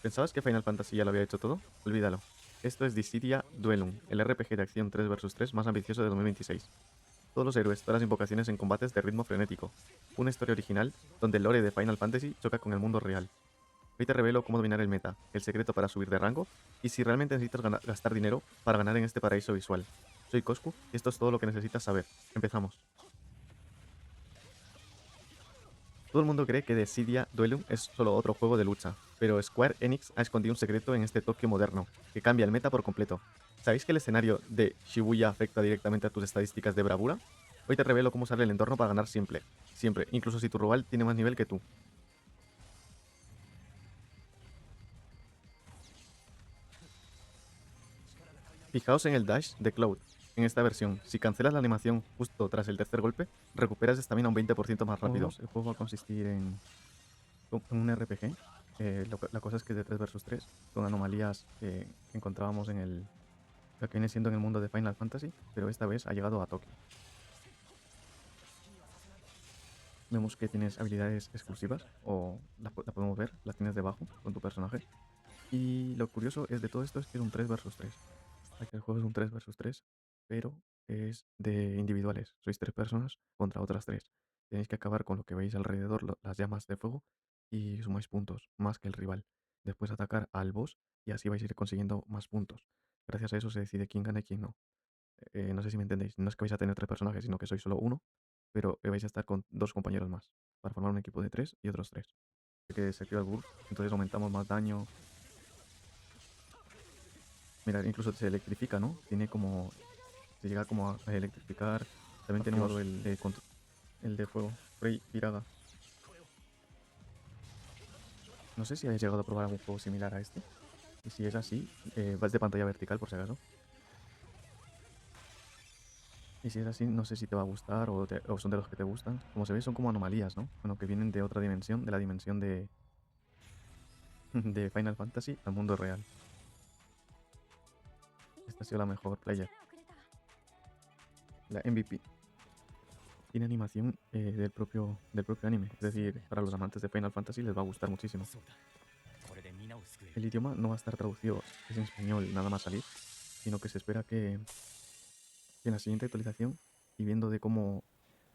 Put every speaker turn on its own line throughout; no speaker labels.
¿Pensabas que Final Fantasy ya lo había hecho todo? Olvídalo. Esto es Dissidia Duellum, el RPG de acción 3 vs 3 más ambicioso de 2026. Todos los héroes, todas las invocaciones en combates de ritmo frenético. Una historia original donde el lore de Final Fantasy choca con el mundo real. Hoy te revelo cómo dominar el meta, el secreto para subir de rango y si realmente necesitas gastar dinero para ganar en este paraíso visual. Soy Coscu y esto es todo lo que necesitas saber. Empezamos. Todo el mundo cree que Dissidia Duellum es solo otro juego de lucha, pero Square Enix ha escondido un secreto en este Tokio moderno, que cambia el meta por completo. ¿Sabéis que el escenario de Shibuya afecta directamente a tus estadísticas de bravura? Hoy te revelo cómo usar el entorno para ganar siempre, siempre, incluso si tu rival tiene más nivel que tú. Fijaos en el dash de Cloud. En esta versión, si cancelas la animación justo tras el tercer golpe, recuperas estamina un 20% más rápido. El juego va a consistir en un RPG. La cosa es que es de 3 versus 3, con anomalías que encontrábamos en lo que viene siendo en el mundo de Final Fantasy, pero esta vez ha llegado a Tokio. Vemos que tienes habilidades exclusivas, o la podemos ver, las tienes debajo con tu personaje. Y lo curioso es de todo esto es que es un 3 versus 3. Aquí el juego es un 3 versus 3, pero es de individuales. Sois 3 personas contra otras 3. Tenéis que acabar con lo que veis alrededor, las llamas de fuego, y sumáis puntos, más que el rival. Después atacar al boss y así vais a ir consiguiendo más puntos. Gracias a eso se decide quién gana y quién no. No sé si me entendéis. No es que vais a tener 3 personajes, sino que sois solo uno, pero vais a estar con 2 compañeros más, para formar un equipo de 3 y otros 3. Que se activa el burst, entonces aumentamos más daño. Mira, incluso se electrifica, ¿no? Tiene como se llega como a electrificar. También tenemos el de fuego, Frey Piraga. No sé si habéis llegado a probar algún juego similar a este. Y si es así, vas de pantalla vertical por si acaso. Y si es así, no sé si te va a gustar o son de los que te gustan. Como se ve, son como anomalías, ¿no? Bueno, que vienen de otra dimensión, de la dimensión de Final Fantasy al mundo real. Esta ha sido la mejor player, la MVP. Tiene animación del propio anime. Es decir, para los amantes de Final Fantasy les va a gustar muchísimo. El idioma no va a estar traducido, es en español nada más salir, sino que se espera que en la siguiente actualización y viendo de cómo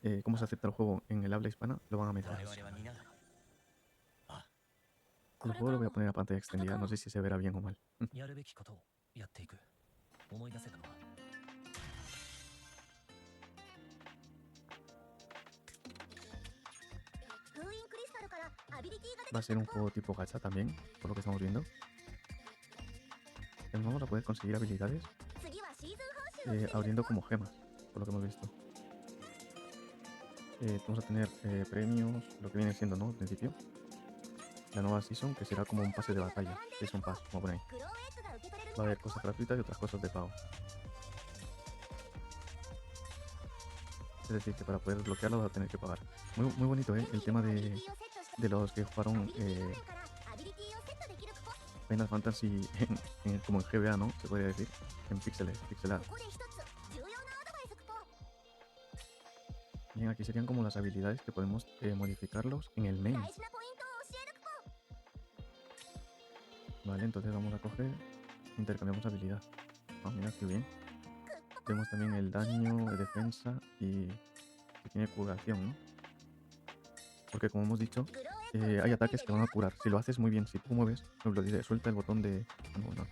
se acepta el juego en el habla hispana, lo van a meter. El juego lo voy a poner a pantalla extendida, no sé si se verá bien o mal. Va a ser un juego tipo gacha también, por lo que estamos viendo. Vamos a poder conseguir habilidades abriendo como gemas, por lo que hemos visto. Vamos a tener premios, lo que viene siendo, ¿no? Al principio. La nueva season, que será como un pase de batalla. Season Pass, como por ahí. Va a haber cosas gratuitas y otras cosas de pago. Es decir, que para poder desbloquearlo vas a tener que pagar. Muy, muy bonito, ¿eh? El tema de los que jugaron Final Fantasy como en GBA, ¿no? Se podría decir. En píxeles, pixelado. Bien, aquí serían como las habilidades que podemos modificarlos en el main. Vale, entonces vamos a coger, intercambiamos habilidad. Ah, mira, qué bien. Tenemos también el daño, defensa y que tiene curación, ¿no? Porque como hemos dicho, hay ataques que van a curar. Si lo haces muy bien, si tú mueves, por ejemplo, dice, suelta el botón de... No, no,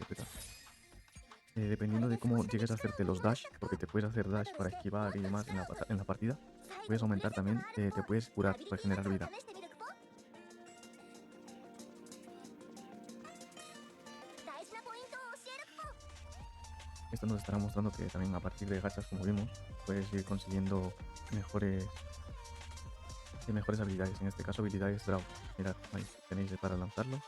dependiendo de cómo llegues a hacerte los dash, porque te puedes hacer dash para esquivar y demás en la partida, puedes aumentar también, te puedes curar, regenerar vida. Esto nos estará mostrando que también a partir de gachas, como vimos, puedes ir consiguiendo mejores habilidades. En este caso, habilidades draw. Mirad, ahí tenéis para lanzarlo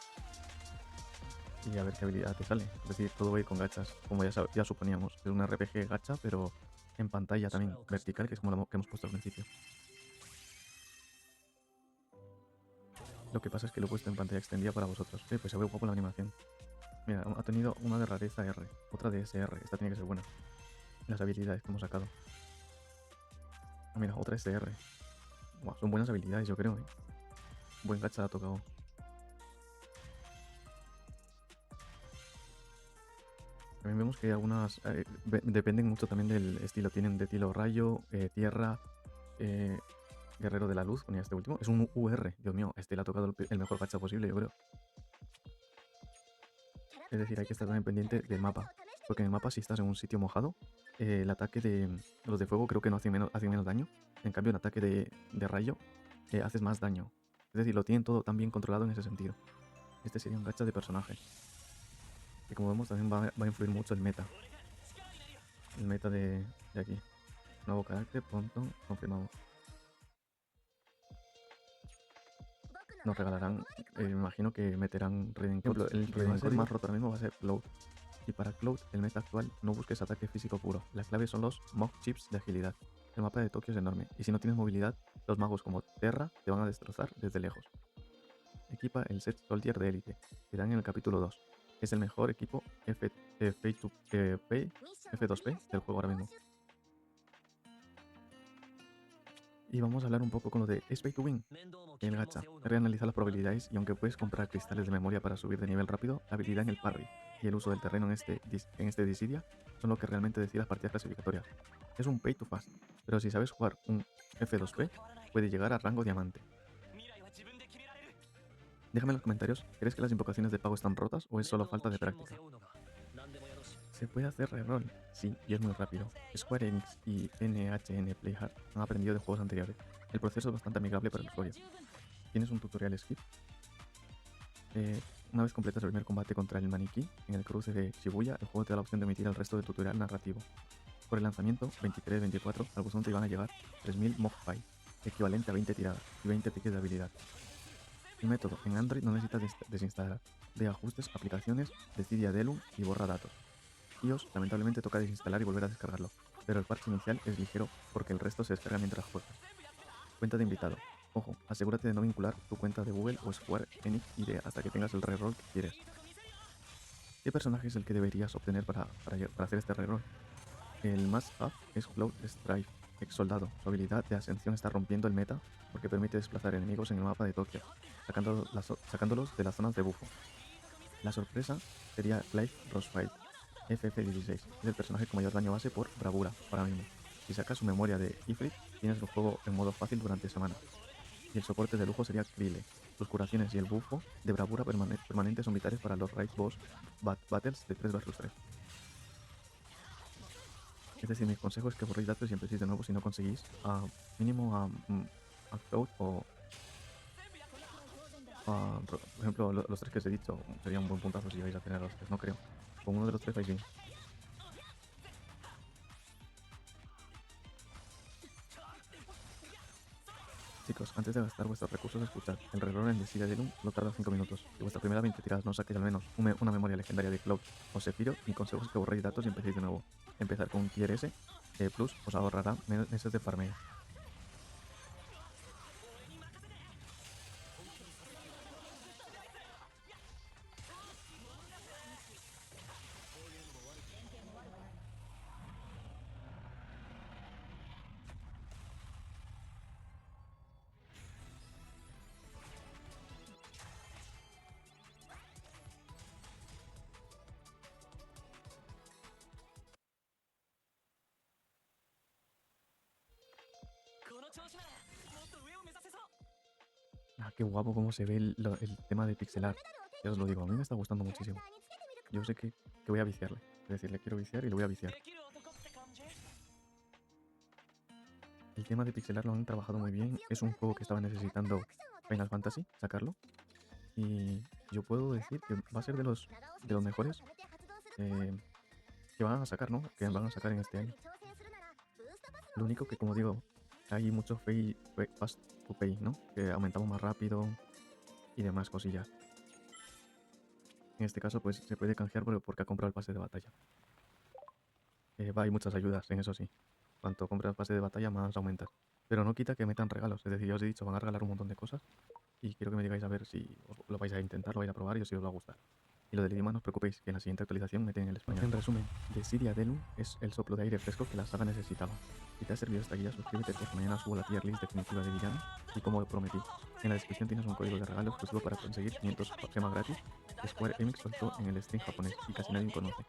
y a ver qué habilidad te sale. Es decir, todo va a ir con gachas, como ya suponíamos. Es un RPG gacha, pero en pantalla también vertical, que es como lo que hemos puesto al principio. Lo que pasa es que lo he puesto en pantalla extendida para vosotros. Pues se ve guapo la animación. Mira, ha tenido una de rareza R, otra de SR. Esta tiene que ser buena. Las habilidades que hemos sacado. Ah, mira, otra SR. Buah, son buenas habilidades, yo creo, ¿eh? Buen gacha ha tocado. También vemos que algunas dependen mucho también del estilo. Tienen de estilo rayo, tierra, guerrero de la luz. Ponía este último. Es un UR. Dios mío, este le ha tocado el mejor gacha posible, yo creo. Es decir, hay que estar también pendiente del mapa. Porque en el mapa, si estás en un sitio mojado, el ataque de los de fuego creo que no hacen menos daño. En cambio, el ataque de rayo haces más daño. Es decir, lo tienen todo tan bien controlado en ese sentido. Este sería un gacha de personaje. Y como vemos, también va a influir mucho el meta. El meta de aquí. Nuevo carácter, pronto, confirmado. Nos regalarán, me imagino que meterán Raiden Code. El que va a ser más roto ahora mismo va a ser Cloud. Y para Cloud, el meta actual, no busques ataque físico puro. La clave son los Mog Chips de agilidad. El mapa de Tokio es enorme, y si no tienes movilidad, los magos como Terra te van a destrozar desde lejos. Equipa el set Soldier de élite, que dan en el capítulo 2. Es el mejor equipo F2P del juego ahora mismo. Y vamos a hablar un poco con lo de es Pay to Win. El gacha, reanaliza las probabilidades y aunque puedes comprar cristales de memoria para subir de nivel rápido, la habilidad en el parry y el uso del terreno en este Dissidia son lo que realmente decide las partidas clasificatorias. Es un Pay to Fast, pero si sabes jugar un F2P, puede llegar a rango diamante. Déjame en los comentarios, ¿crees que las invocaciones de pago están rotas o es solo falta de práctica? ¿Se puede hacer reroll? Sí, y es muy rápido. Square Enix y NHN Playhard han aprendido de juegos anteriores. El proceso es bastante amigable para el usuario. Tienes un tutorial skip. Una vez completas el primer combate contra el maniquí en el cruce de Shibuya, el juego te da la opción de omitir el resto del tutorial narrativo. Por el lanzamiento, 23-24, al buzón te iban a llegar 3000 Mogpie, equivalente a 20 tiradas y 20 piques de habilidad. El método, en Android no necesitas desinstalar. De ajustes, aplicaciones, Decidia Delum y borra datos. iOS lamentablemente toca desinstalar y volver a descargarlo, pero el parche inicial es ligero porque el resto se descarga mientras juegas. Cuenta de invitado. Ojo, asegúrate de no vincular tu cuenta de Google o Square Enix ID hasta que tengas el reroll que quieres. ¿Qué personaje es el que deberías obtener para hacer este reroll? El must-have es Cloud Strife, ex soldado. Su habilidad de ascensión está rompiendo el meta porque permite desplazar enemigos en el mapa de Tokio, sacándolos de las zonas de bufo. La sorpresa sería Clive Rosefield, FF16. Es el personaje con mayor daño base por bravura, ahora mismo. Si sacas su memoria de Ifrit, tienes el juego en modo fácil durante semanas. Y el soporte de lujo sería Krille. Sus curaciones y el buffo de bravura permanente son vitales para los Raid Boss Battles de 3 vs 3. Es decir, mi consejo es que borréis datos y empecéis de nuevo si no conseguís mínimo a Cloud o por ejemplo los tres que os he dicho. Sería un buen puntazo si vais a tener a los tres, no creo. Con uno de los tres vais bien. Chicos, antes de gastar vuestros recursos, escuchad. El reroll en Decidia Delum no tarda 5 minutos. Si vuestra primera 20 tiradas no saquéis al menos una memoria legendaria de Cloud o Sephiroth, mi consejo es que borréis datos y empecéis de nuevo. Empezar con un Tier S Plus os ahorrará meses de farmeo. Ah, qué guapo cómo se ve el tema de pixelar. Ya os lo digo, a mí me está gustando muchísimo. Yo sé que voy a viciarle. Es decir, le quiero viciar y lo voy a viciar. El tema de pixelar lo han trabajado muy bien. Es un juego que estaba necesitando Final Fantasy, sacarlo. Y yo puedo decir que va a ser de los mejores que van a sacar, ¿no? Que van a sacar en este año. Lo único que, como digo, hay mucho fast to pay, ¿no? Que aumentamos más rápido y demás cosillas. En este caso, pues se puede canjear porque ha comprado el pase de batalla. Hay muchas ayudas en eso sí. Cuanto compras pase de batalla, más aumentas. Pero no quita que metan regalos. Es decir, ya os he dicho, van a regalar un montón de cosas. Y quiero que me digáis a ver si lo vais a intentar, lo vais a probar y si os va a gustar. Y lo del idioma no os preocupéis, que en la siguiente actualización meten el español. En resumen, Decidia Delum es el soplo de aire fresco que la saga necesitaba. Si te ha servido esta guía, suscríbete porque mañana subo la tier list definitiva de Villano y como prometí. En la descripción tienes un código de regalo exclusivo para conseguir 500 gemas gratis que Square Enix soltó en el stream japonés y casi nadie conoce.